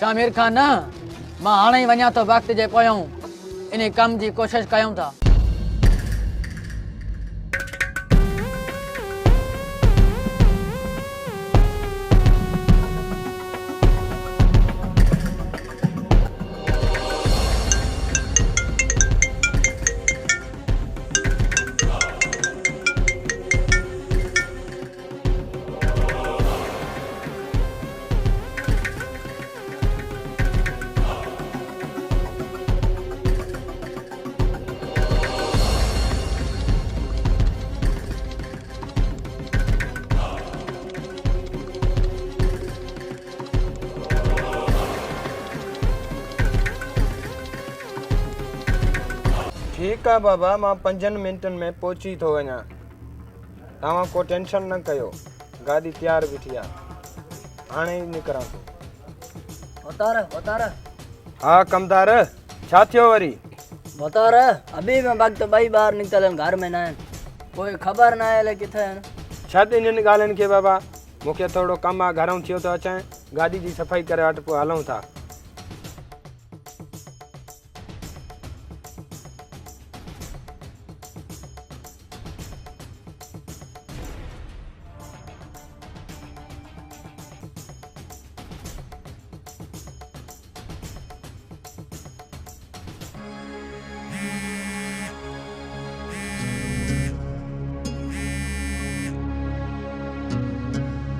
शामिर खान ना मां हाणे ही वञा तो वक्त जे पोयों इन कम जी कोशिश कयूं था। ठीक है बाबा, मां 5 मिनटन में पहुंची तो वञा। तव्हां को टेंशन न कयो, गाड़ी तैयार बीठी आ, हाणे ही निकरां तो। उतार हाँ कमदार, छा थियो वरी? उतार अभी मैं वक्त भाई बाहर निकलन घर में ना कोई खबर ना है ले किथे है। छा इन्हनि ॻाल्हियुनि खे बाबा? मूंखे थोरो कमु आहे, घरों थियो तो अचां, गाड़ी जी सफ़ाई करे वटि पोइ हलूं था।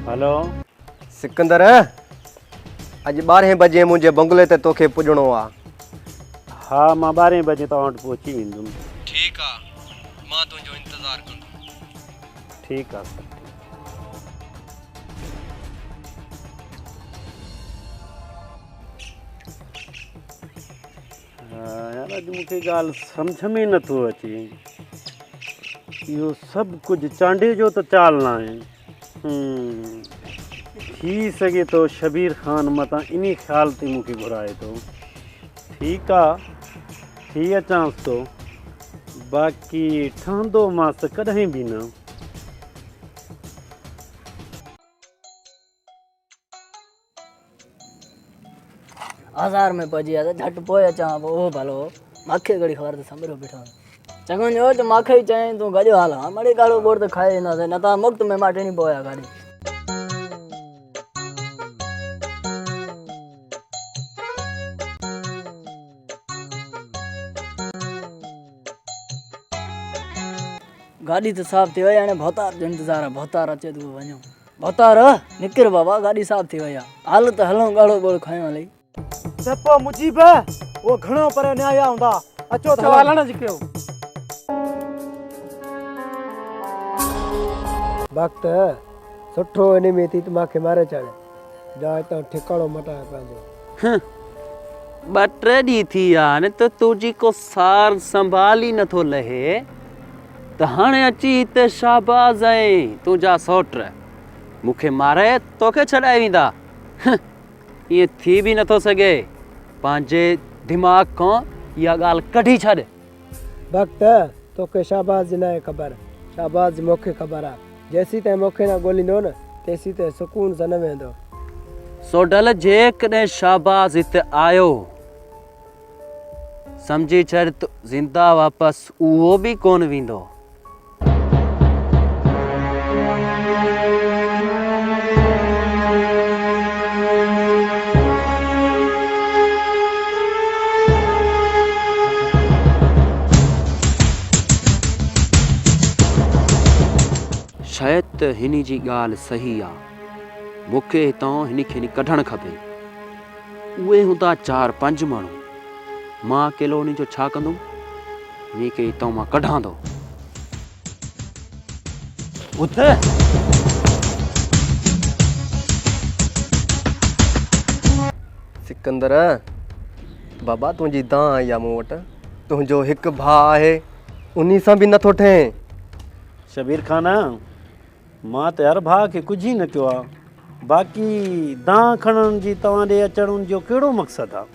हेलो सिकंदर, अज 12 बजे मुझे बंगले ते तोखे पुजणो आ। हाँ मां 12 बजे तव्हां वटि पहुची वेंदुमि। ठीक आ, मां तुंहिंजो इंतजार कंदुमि। ठीक आ सर। यार अॼु मूंखे ॻाल्हि सम्झ में नथो अचे, इहो सभु कुझु चांडे जो त चाल न आहे। थी सघे तो शबीर खान मतां इन्ही ख़्याल ते मूंखे घुराए थो। ठीकु आहे, थी अचांसि थो, बाक़ी ठहंदो मांसि कॾहिं बि न। आज़ार में पहुंची विया झट पोइ अचां पोइ भलो मूंखे घड़ी ख़बर त संभरो बीठो चङो जो त मूंखे ही चई तूं गॾु हाल हा मड़ी काढ़ो बोर त खाए ईंदासीं न त मुफ़्त में मां टेणी पोया गाड़ी। गाड़ी तो साफ़ थी वई, हाणे भौतार जो इंतज़ार आहे, भौतार अचे तो वञूं। भौतार निकिर बाबा, गाड़ी साफ़ थी वई आहे, हाल त हलूं गाढ़ो बोड़ खायूं हली। सपो मुजीब वो घणो पर न आया हूंदा, अचो त हलण जी कयो। वक्त सुठो इन में थी त मांखे मारे चढ़े जा त ठिकाणो मटाए पंहिंजो। 2-3 ॾींहं थी विया आहिनि त तुंहिंजी को सार संभाल ई नथो लहे, त हाणे अची हिते शाहबाज़ ऐं तुंहिंजा सौट मूंखे मारे तोखे छॾाए वेंदा। ईअं थी बि नथो सघे, पंहिंजे दिमाग़ खां इहा ॻाल्हि कढी छॾ। वक्त तोखे शाहबाज़ न आहे ख़बर, शाहबाज़ मूंखे ख़बर आहे, जेसी ताईं मूंखे न ॻोल्हींदो न तेसी ताईं सुकून सां न वेंदो। सोडल जेकॾहिं शाहबाज़ हिते आयो समझी छॾ त ज़िंदा वापसि उहो बि कोन वेंदो। शायद त हिन जी ॻाल्हि सही आहे, मूंखे हितां हिन खे कढणु खपे। उहे हूंदा 4-5 माण्हू, मां अकेलो उन्हनि जो छा कंदुमि? हिन खे हितां मां कढां थो। उथ सिकंदर, बाबा तुंहिंजी दां आई आहे मूं वटि, तुंहिंजो हिकु भाउ आहे, उन्ही सां बि नथो ठहे। शबीर खान, मां त यार भाउ खे कुझु ई न कयो आहे, बाक़ी दां खणण जी तव्हां ॾे अचण जो कहिड़ो मक़सदु आहे?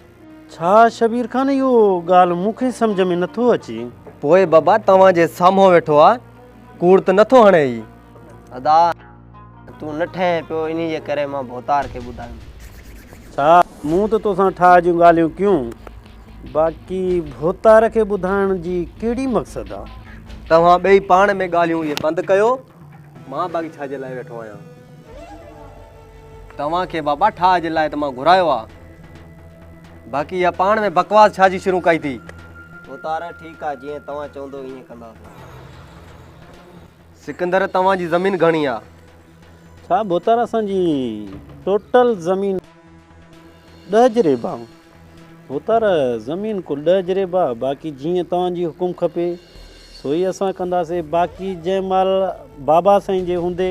छा शबीर खान, इहो ॻाल्हि मूंखे सम्झ में नथो अचे। पोइ बाबा तव्हांजे साम्हूं वेठो आहे, कूड़ त नथो हणे ई। अदा तूं न ठहे पियो, इन जे करे मां भोतार खे ॿुधायो। छा मूं त तोसां ठाह जूं ॻाल्हियूं कयूं, बाक़ी भोतार खे ॿुधाइण जी कहिड़ी मक़सदु आहे? तव्हां ॿई पाण में ॻाल्हियूं इहे बंदि कयो। मां बाक़ी छाजे लाइ वेठो आहियां? तव्हांखे बाबा ठाह जे लाइ त मां घुरायो आहे, बाक़ी इहा पाण में बकवास छा जी शुरू कई थी? भोतार ठीकु आहे, जीअं तव्हां चवंदो ईअं कंदासीं। सिकंदर तव्हांजी ज़मीन घणी आहे? छा भोतार असांजी टोटल ज़मीन 10 जरेबा। भोतार ज़मीन कुल 10 जरेबा, बाक़ी जीअं तव्हांजी हुकुम खपे सो ई असां कंदासीं। बाक़ी जंहिं महिल बाबा साईं जे हूंदे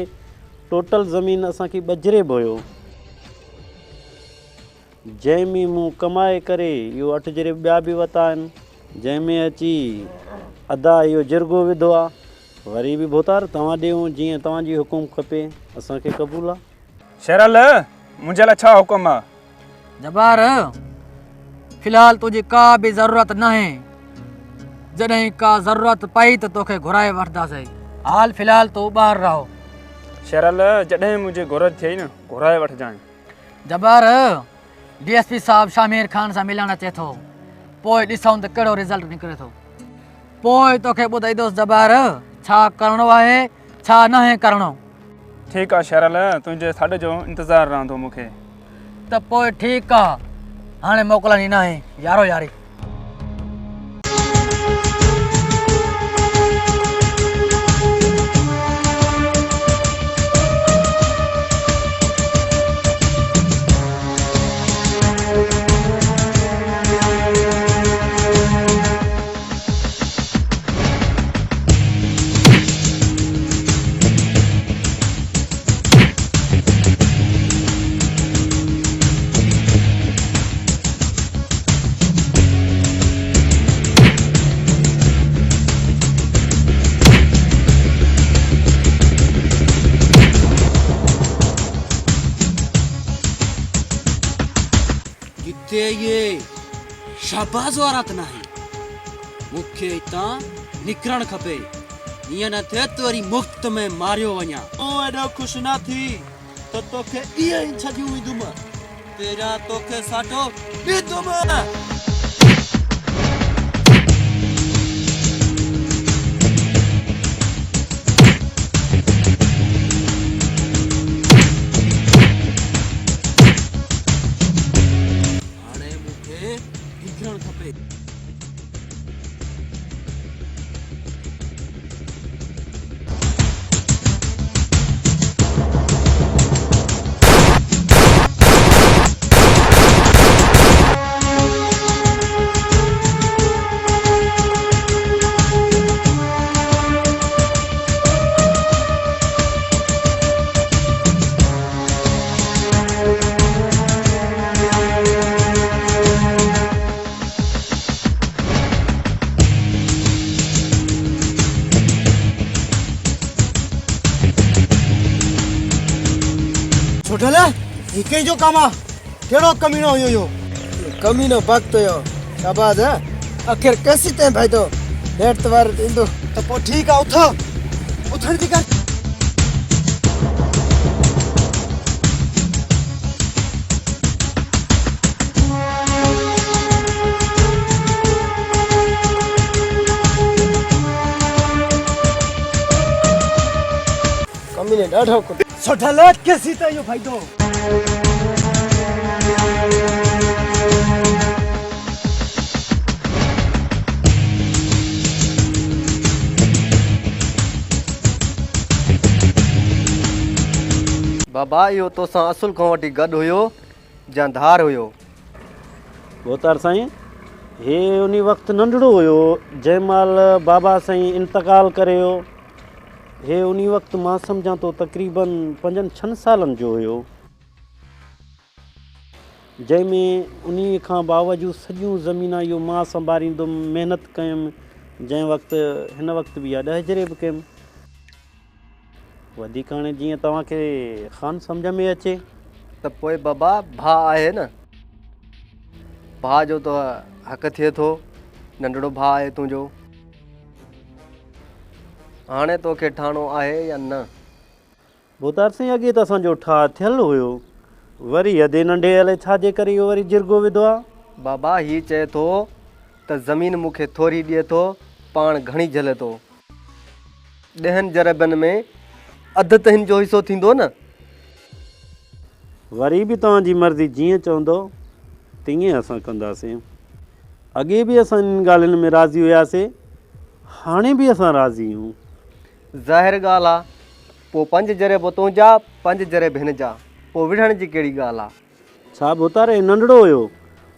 टोटल ज़मीन असांखे 2 जरेब हुयो, जंहिंमें मूं कमाए करे इहो 8 जरेब ॿिया बि वरिता आहिनि, जंहिंमें अची अदा इहो जिरगो विधो आहे। वरी बि भोतार तव्हां ॾियूं जीअं तव्हांजी हुकुम खपे, असांखे क़बूल आहे। शेरल मुंहिंजे लाइ छा हुकुम आहे? जबार फ़िलहाल तुझी का बि ज़रूरत न आहे, जॾहिं का ज़रूरत पई त तोखे घुराए वठंदासीं। हाल फ़िलहाल तूं ॿाहिरि रहो। शेरल जॾहिं मुंहिंजी घुरत थिए न घुराए वठजांइ। जबार DSP साहब शामिर खान सां मिलण अचे थो, पोइ ॾिसूं त कहिड़ो रिज़ल्ट निकिरे थो, पोइ तोखे ॿुधाईंदुसि जबार छा करिणो आहे छा न आहे करिणो। ठीकु आहे शेरल, तुंहिंजे सॾ जो इंतज़ारु रहंदो मूंखे। त पोइ ठीकु आहे, हाणे मोकिलणी न आहे, यारो यारी। जिथे ये शाबाज़ वारा त नाहे, मूंखे हितां निकिरणु खपे, ईअं न थिए त वरी मुफ़्त में मारियो वञा। एॾो ख़ुशि न थी त तोखे ईअं ई छॾियूं ईंदुमि, तेरा तोखे साठो ॾींदुमि। छोटल हिकु जो कम आहे, कहिड़ो कमीनो हुयो इहो? कमीनो वक़्तु हुयो, शाबाश है। आख़िर केसी ताईं भाई तो नेट वार ईंदो त पोइ ठीकु आहे, उथ उथण जी कर। कमीने ॾाढो छोटल केसी ताईं इहो फ़ाइदो। बाबा इहो तोसां असुल खां वठी गॾु हुयो या धार हुयो? भोतार साईं हे उन वक़्तु नंढड़ो हुयो जंहिं महिल बाबा साईं इंतकाल करे वियो। हे उन वक़्तु मां सम्झां थो तक़रीबन 5-6 सालनि जो हुयो, जंहिंमें उन खां बावजूदि सॼियूं ज़मीना इहो मां संभालींदुमि, महिनत कयुमि, जंहिं वक़्तु हिन वक़्तु बि इहा 10 जरेब कयुमि। वधीक हाणे जीअं तव्हांखे ख़ान सम्झ में अचे। त पोइ बाबा भाउ आहे न, भाउ जो त हक़ थिए थो, नंढड़ो भाउ आहे तुंहिंजो। हाणे तोखे ठाणो आहे या न? भोतार साईं अॻे त असांजो ठाह थियलु हुयो, वरी अधे नंढे हले छाजे करे इहो वरी जिरगो विधो आहे। बाबा ही चए थो त ज़मीन मूंखे थोरी ॾिए थो, पाण घणी झले थो। 10 जरबनि में अधु त हिन जो हिसो थींदो न। वरी बि तव्हांजी मर्ज़ी जीअं चवंदो तीअं असां कंदासीं। अॻे बि असां इन ॻाल्हियुनि में राज़ी हुयासीं, हाणे बि असां राज़ी आहियूं। ज़ाहिर ॻाल्हि आहे, पोइ 5 जरेब तुंहिंजा 5 जरेब हिन जा, पोइ विढ़ण जी कहिड़ी ॻाल्हि आहे। छा बोतारे नंढड़ो हुयो,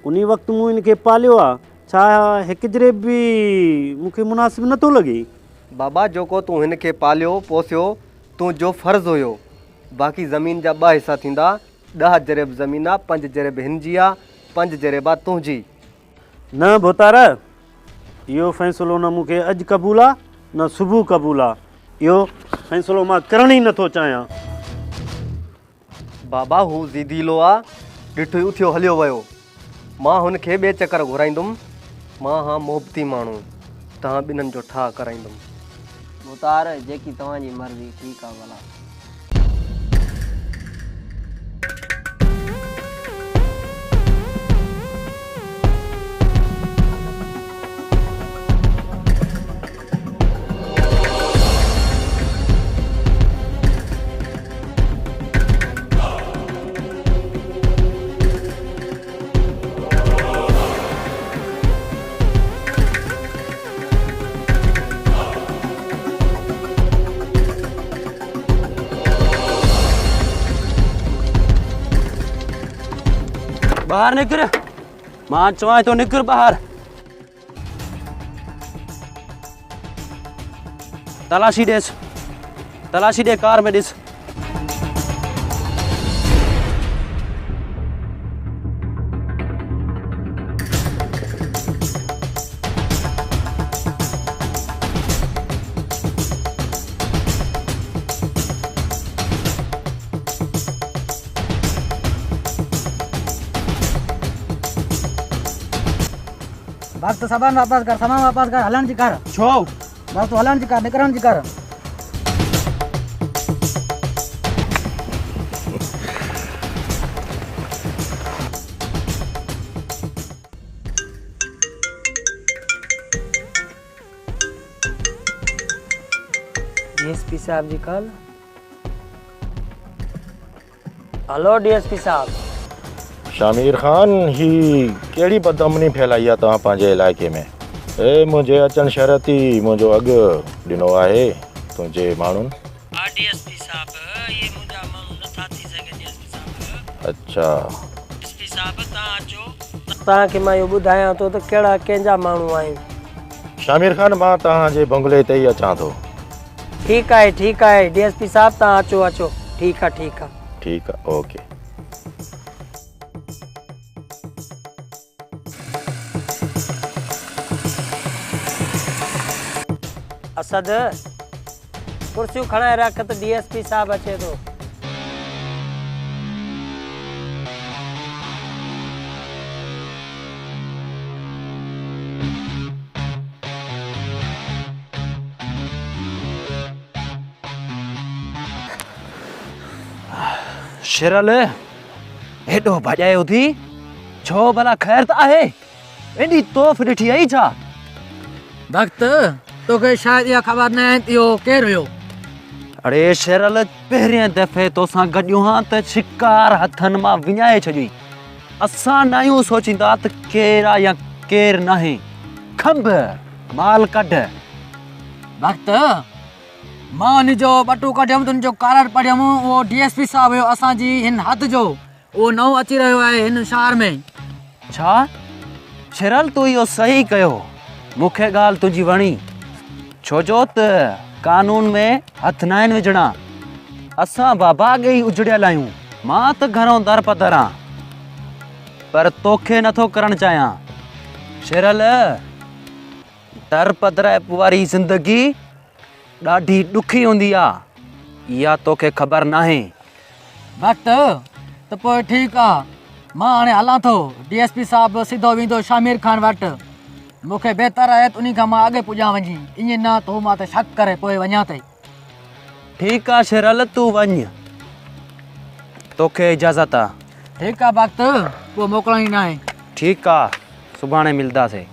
उन वक़्तु मूं हिनखे पालियो आहे, छा हिकु जरेब बि मूंखे मुनासिबु नथो लॻे? बाबा जेको तूं हिनखे पालियो पोसियो तुंहिंजो फ़र्ज़ु हुयो। बाक़ी ज़मीन जा 2 हिसा थींदा। 10 जरेब ज़मीन आहे, 5 जरेब हिन जी आहे, 5 जरेब आहे तुंहिंजी। न बोतार, इहो फ़ैसिलो न मूंखे अॼु क़बूलु आहे न सुबुह क़बूलु आहे। इहो फ़ैसिलो मां करण ई नथो चाहियां। बाबा हू ज़ीदीलो आहे, ॾिठो ई उथियो हलियो वियो। मां हुनखे ॿिए चकर घुराईंदुमि। मां हा मोहबती माण्हू, तव्हां ॿिन्हिनि जो ठाह कराईंदुमि। मुतार जेकी तव्हांजी मर्ज़ी, ठीकु आहे भला। बाहर निकर, मां चवां तो निकर बाहर। तलाशी ॾेस, तलाशी ॾे कार में ॾिस। वक्त सामान वापस कर, सामान वापस कर, हलन जी कर। छो बस तू हलन जी कर, निकरण जी कर। डीएसपी साहब जी कॉल। हेलो डीएसपी साहब। शामिर खान, ही कहिड़ी बदअमनी फैलाई आहे तव्हां पंहिंजे इलाइक़े में? ए मुंहिंजे अचणु शर्त ई मुंहिंजो अघु ॾिनो आहे तुंहिंजे माण्हुनि। डीएसपी साहब, ये मुंहिंजा माण्हू नथा थी सघे। डीएसपी साहब अच्छा, डीएसपी साहब तव्हां अचो। तव्हांखे मां इहो ॿुधायां थो त कहिड़ा कंहिंजा माण्हू आहिनि। शामिर खान, मां तव्हांजे बंगले ते ई अचां थो। ठीकु आहे, ठीकु आहे डीएसपी साहब, तव्हां अचो अचो। ठीकु आहे, ठीकु आहे। ठीकु आहे, ओके। असद, कुर्सियूं खणाए रख त डीएसपी साहब अचे थो। शेरल, हेॾो भॼायो थी छो? भला ख़ैर त आहे? एॾी तोफ़ ॾिठी आई छा? वक्त तोखे शायदि इहा ख़बर न आहे इहो केरु हुयो। अड़े शेरल, पहिरें दफ़े तोसां गॾियूं हा त शिकार हथनि मां विञाए छॾी। असां न आहियूं सोचींदा त केरु आहे या केरु नाहे। खंभ माल कढ। वक्त मां हुनजो बटू कढियमि, तुंहिंजो कारार पढ़ियमि। उहो डीएसपी साहब हुयो असांजी हिन हद जो। उहो नओं अची रहियो आहे हिन शहर में। छा? शेरल, तूं इहो सही कयो। मूंखे ॻाल्हि तुंहिंजी वणी, छो जो त कानून में हथ न आहिनि विझणा। असां बाबागे ई उजड़ियल आहियूं। मां त घरों दर पदर आहियां, पर तोखे नथो करणु चाहियां। शेरल, दर पदर वारी ज़िंदगी ॾाढी ॾुखी हूंदी आहे, इहा तोखे ख़बर नाहे। वक्त त पोइ ठीकु आहे, मां हाणे हलां थो। डीएसपी साहब सिधो वेंदो शामिर खान वटि। मूंखे बहितर आहे त उन खां मां अॻे पुॼां वञी। ईअं न तो मां ते शक करे पोइ वञा थी। ठीकु आहे शेरल, तूं वञ, तोखे इजाज़त आहे। ठीकु आहे वक़्तु पोइ मोकिलणी न आहे। ठीकु आहे, सुभाणे मिलंदासीं।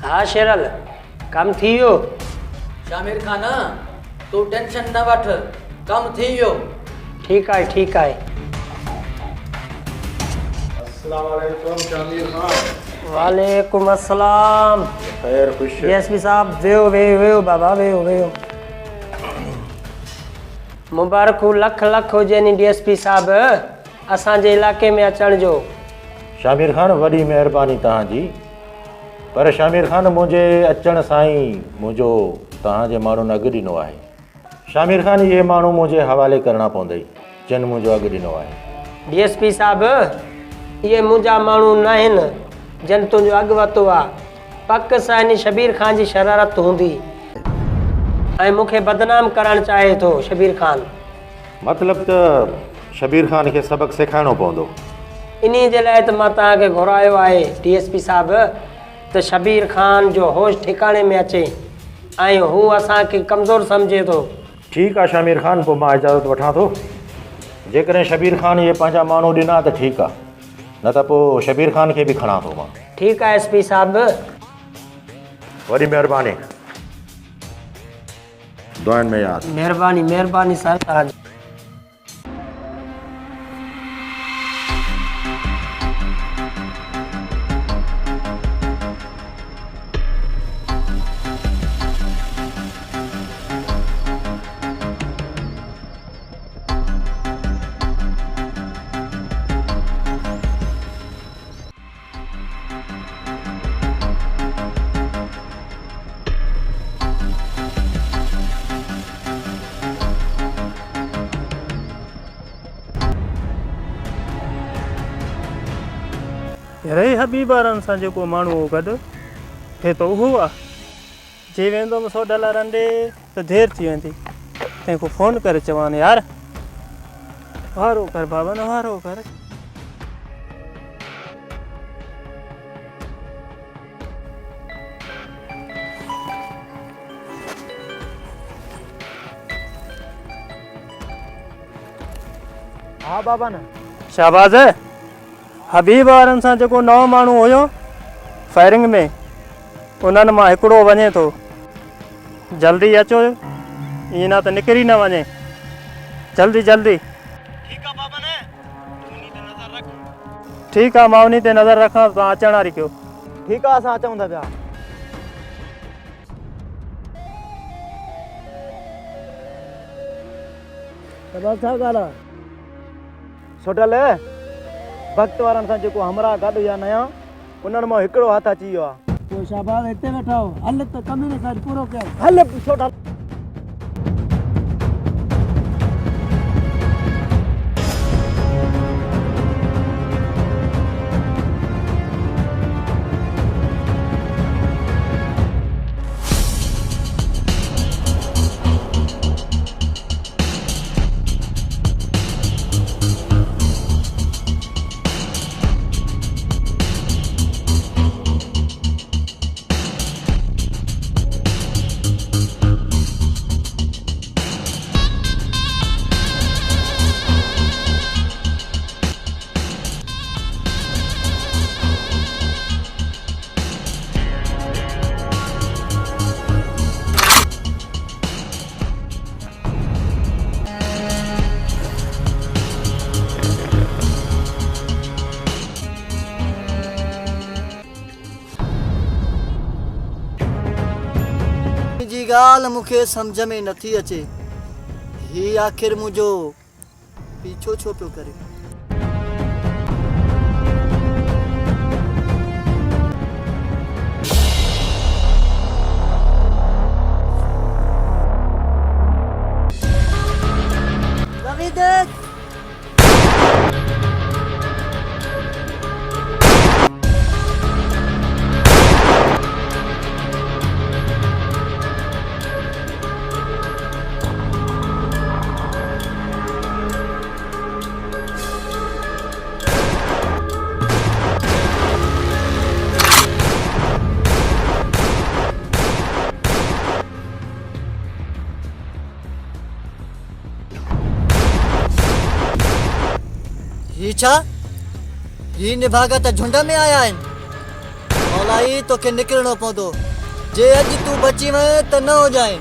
हाँ शेरल, कम थी वियो? शामिर खान तूं टेंशन न वठ, कमु थी वियो। ठीकु आहे, ठीकु आहे। वालेकुम अस्सलाम। खैर खुश डीएसपी साहब वेहो वेहो वेहो बाबा वेहो वेहो। मुबारकूं लख लख हुजनि डीएसपी साहब असांजे इलाइक़े में अचण जो। शामिर खान वॾी महिरबानी तव्हांजी, पर शामिर खान मुंहिंजे अचण सां ई मुंहिंजो तव्हांजे माण्हुनि अघु ॾिनो आहे। शामिर खान इहे माण्हू मुंहिंजे हवाले करणा पवंदई, जिन मुंहिंजो अघु ॾिनो आहे। डीएसपी साहब इहे मुंहिंजा माण्हू न आहिनि जिन तुंहिंजो अघु वरितो आहे। पक सां हिन शबीर खान जी शरारत हूंदी ऐं मूंखे बदनाम करणु चाहे थो शबीर खान। मतिलबु त शबीर खान खे सबक़ु सेखारिणो पवंदो। इन जे लाइ त मां तव्हांखे घुरायो आहे डीएसपी साहब, त शबीर खान जो होश ठिकाणे में अचे ऐं हू असांखे कमज़ोर सम्झे थो। ठीकु आहे शामिर खान, पोइ मां इजाज़त वठां थो। जेकॾहिं शबीर खान इहे पंहिंजा माण्हू ॾिना त ठीकु आहे, न त पोइ शबीर खान खे बि खणा थो मां। ठीकु आहे एसपी साहब। वॾी महिरबानी, दुआनि में यादि। महिरबानी महिरबानी साहब तव्हांजी। रे हबीब वारनि सां जेको माण्हू हो गॾु थिए थो उहो आहे। जे वेंदुमि $100 ॾे त देरि थी वेंदी, तंहिंखां फ़ोन करे चवानि यार वारो कर बाबा न वारो कर। हा बाबा न शाबाज़। हबीब वारनि सां जेको नओं माण्हू हुयो फायरिंग में, उन्हनि मां हिकिड़ो वञे थो। जल्दी अचो, ईअं न त निकिरी न वञे। जल्दी जल्दी। ठीकु आहे बाबा ने, ठीकु आहे मां उन ते नज़र रखां, तव्हां अचण वारी कयो। ठीकु आहे असां अचूं था पिया। छा ॻाल्हि आहे? छोटल भक्त वारनि सां जेको हमरा गॾु या नया, उन्हनि मां हिकिड़ो हथु अची वियो आहे। पोइ शाबाश हिते वेठा हो, हल त कमीनो सां पूरो कयो। हल छोटल। ॻाल्हि मूंखे सम्झ में नथी अचे, ही आख़िर मुंहिंजो पीछो छो पियो करे? रवि देख ही छा ही निभागा त झुंड में आया आहिनि औलाई तोखे निकिरणो पवंदो जे अॼु तूं बची वञे त न हो जाए